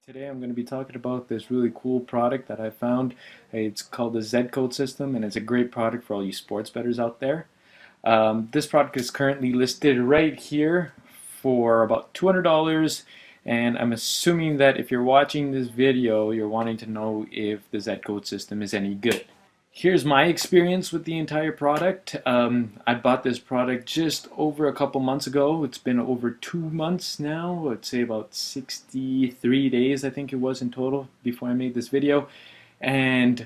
Today I'm going to be talking about this really cool product that I found. It's called the ZCode system, and it's a great product for all you sports bettors out there. This product is currently listed right here for about $200, and I'm assuming that if you're watching this video, you're wanting to know if the ZCode system is any good. Here's my experience with the entire product. I bought this product just over a couple months ago. It's been over 2 months now. I'd say about 63 days, I think it was in total, before I made this video. And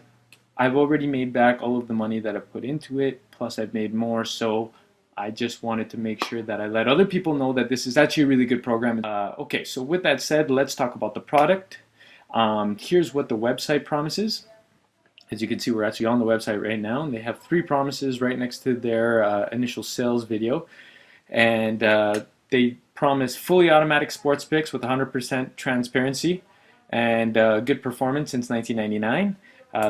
I've already made back all of the money that I've put into it, plus I've made more. So I just wanted to make sure that I let other people know that this is actually a really good program. Okay, so with that said, let's talk about the product. Here's what the website promises. As you can see, we're actually on the website right now, and they have 3 promises right next to their initial sales video. And they promise fully automatic sports picks with 100% transparency and good performance since 1999.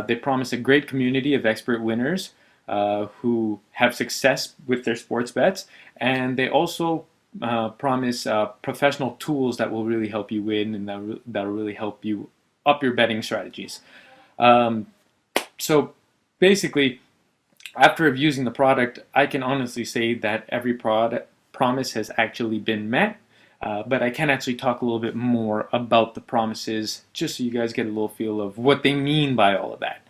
They promise a great community of expert winners who have success with their sports bets. And they also promise professional tools that will really help you win and that will really help you up your betting strategies. So basically, after using the product, I can honestly say that every promise has actually been met, but I can actually talk a little bit more about the promises just so you guys get a little feel of what they mean by all of that.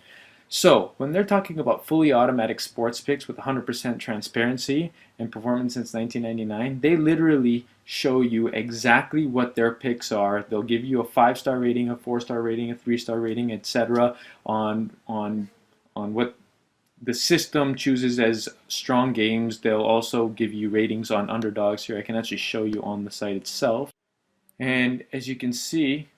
So when they're talking about fully automatic sports picks with 100% transparency and performance since 1999, they literally show you exactly what their picks are. They'll give you a 5-star rating, a 4-star rating, a 3-star rating, etc. on what the system chooses as strong games. They'll also give you ratings on underdogs. Here I can actually show you on the site itself. And as you can see,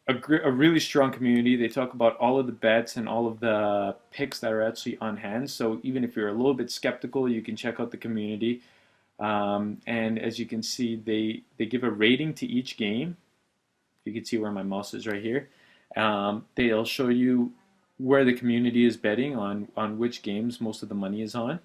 a really strong community. They talk about all of the bets and all of the picks that are actually on hand. So even if you're a little bit skeptical, you can check out the community. And as you can see, they give a rating to each game. You can see where my mouse is right here. They'll show you where the community is betting on which games most of the money is on.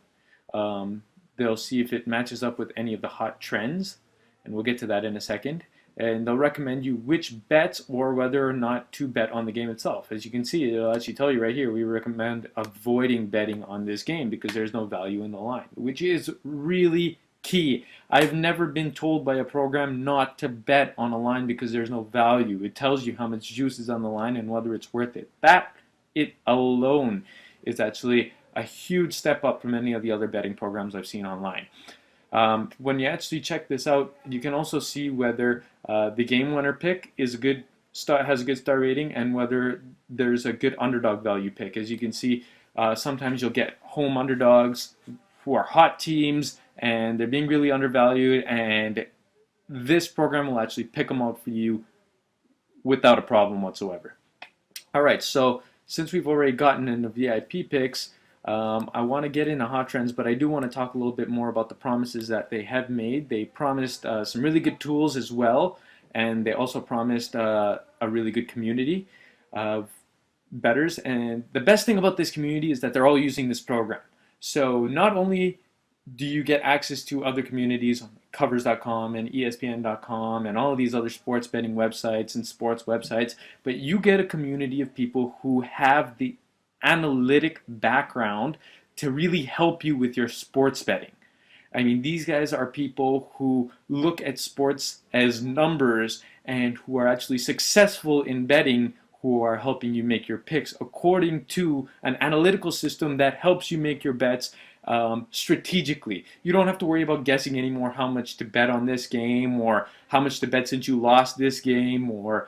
They'll see if it matches up with any of the hot trends, and we'll get to that in a second. And they'll recommend you which bets or whether or not to bet on the game itself. As you can see, it'll actually tell you right here, we recommend avoiding betting on this game because there's no value in the line, which is really key. I've never been told by a program not to bet on a line because there's no value. It tells you how much juice is on the line and whether it's worth it. It alone is actually a huge step up from any of the other betting programs I've seen online. When you actually check this out, you can also see whether the game winner pick is a good has a good star rating and whether there's a good underdog value pick. As you can see, sometimes you'll get home underdogs who are hot teams and they're being really undervalued, and this program will actually pick them out for you without a problem whatsoever. All right, so since we've already gotten into VIP picks, I want to get into hot trends, but I do want to talk a little bit more about the promises that they have made. They promised some really good tools as well, and they also promised a really good community of bettors. And the best thing about this community is that they're all using this program. So not only do you get access to other communities on covers.com and ESPN.com and all of these other sports betting websites and sports websites, but you get a community of people who have the analytic background to really help you with your sports betting. I mean, these guys are people who look at sports as numbers and who are actually successful in betting, who are helping you make your picks according to an analytical system that helps you make your bets strategically. You don't have to worry about guessing anymore how much to bet on this game, or how much to bet since you lost this game, or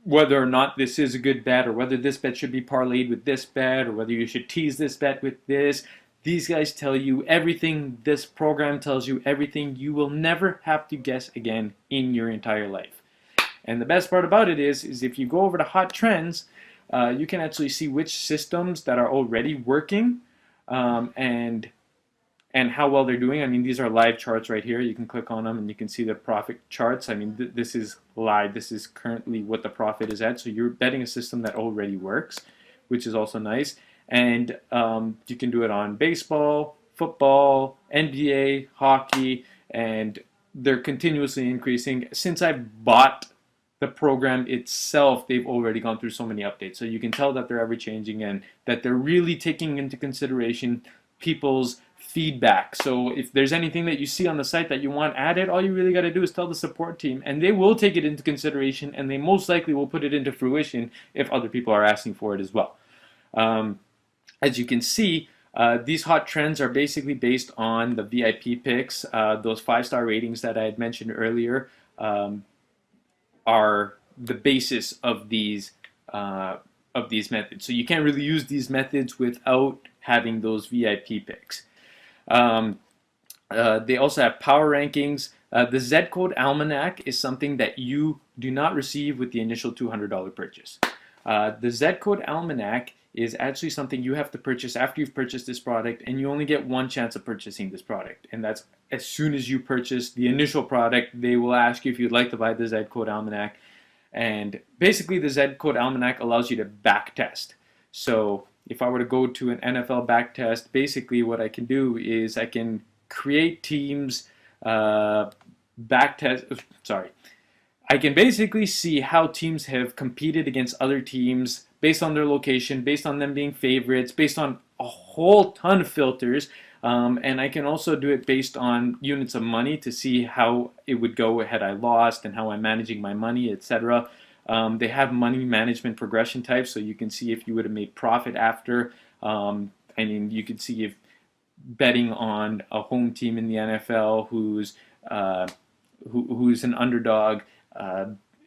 whether or not this is a good bet, or whether this bet should be parlayed with this bet, or whether you should tease this bet with this. These guys tell you everything. This program tells you everything. You will never have to guess again in your entire life. And the best part about it is if you go over to hot trends, you can actually see which systems that are already working and how well they're doing. I mean, these are live charts right here. You can click on them and you can see the profit charts. I mean, this is live. This is currently what the profit is at. So you're betting a system that already works, which is also nice. And you can do it on baseball, football, NBA, hockey, and they're continuously increasing. Since I bought the program itself, they've already gone through so many updates. So you can tell that they're ever changing and that they're really taking into consideration people's feedback. So if there's anything that you see on the site that you want added, all you really got to do is tell the support team, and they will take it into consideration, and they most likely will put it into fruition if other people are asking for it as well. As you can see, these hot trends are basically based on the VIP picks. Those 5-star ratings that I had mentioned earlier are the basis of these methods. So you can't really use these methods without having those VIP picks. They also have power rankings. The ZCode Almanac is something that you do not receive with the initial $200 purchase. The ZCode Almanac is actually something you have to purchase after you've purchased this product, and you only get one chance of purchasing this product, and that's as soon as you purchase the initial product. They will ask you if you'd like to buy the ZCode Almanac, and basically the ZCode Almanac allows you to back test. So if I were to go to an NFL back test, basically what I can do is I can create teams back test. Sorry. I can basically see how teams have competed against other teams based on their location, based on them being favorites, based on a whole ton of filters. And I can also do it based on units of money to see how it would go had I lost and how I'm managing my money, etc. They have money management progression types, so you can see if you would have made profit after. I mean, you can see if betting on a home team in the NFL who's an underdog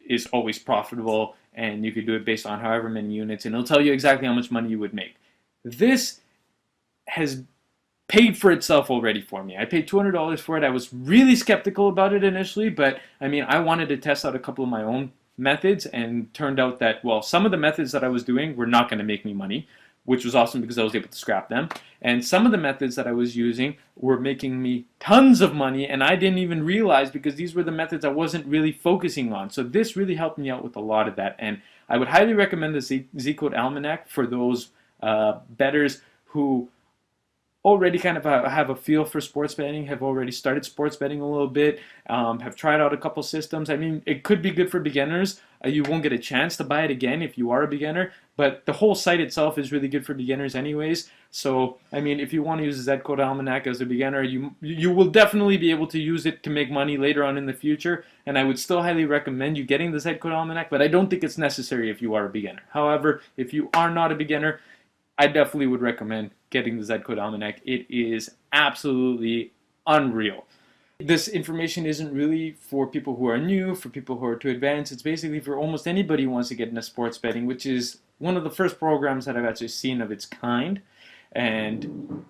is always profitable, and you could do it based on however many units, and it'll tell you exactly how much money you would make. This has paid for itself already for me. I paid $200 for it. I was really skeptical about it initially, but I mean, I wanted to test out a couple of my own methods, and turned out that, well, some of the methods that I was doing were not going to make me money, which was awesome because I was able to scrap them. And some of the methods that I was using were making me tons of money, and I didn't even realize because these were the methods I wasn't really focusing on. So this really helped me out with a lot of that. And I would highly recommend the ZCode Almanac for those bettors who already kind of have a feel for sports betting, have already started sports betting a little bit, have tried out a couple systems. I mean, it could be good for beginners. You won't get a chance to buy it again if you are a beginner, but the whole site itself is really good for beginners anyways. So, I mean, if you want to use the ZCode Almanac as a beginner, you will definitely be able to use it to make money later on in the future, and I would still highly recommend you getting the ZCode Almanac, but I don't think it's necessary if you are a beginner. However, if you are not a beginner, I definitely would recommend getting the ZCode Almanac. It is absolutely unreal. This information isn't really for people who are new, for people who are too advanced. It's basically for almost anybody who wants to get into sports betting, which is one of the first programs that I've actually seen of its kind. And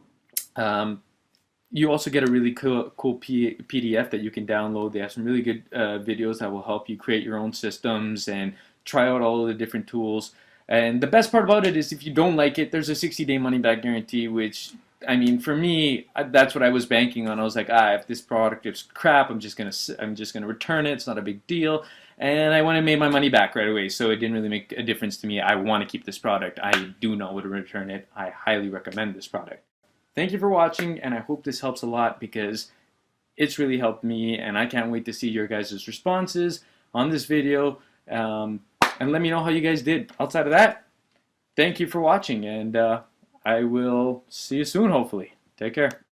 you also get a really cool PDF that you can download. They have some really good videos that will help you create your own systems and try out all of the different tools. And the best part about it is if you don't like it, there's a 60-day money-back guarantee, which, I mean, for me, that's what I was banking on. I was like, if this product is crap, I'm just gonna return it. It's not a big deal, and I went and made my money back right away. So it didn't really make a difference to me. I want to keep this product. I do not want to return it. I highly recommend this product. Thank you for watching, and I hope this helps a lot because it's really helped me, and I can't wait to see your guys' responses on this video. And let me know how you guys did. Outside of that, thank you for watching, and I will see you soon, hopefully. Take care.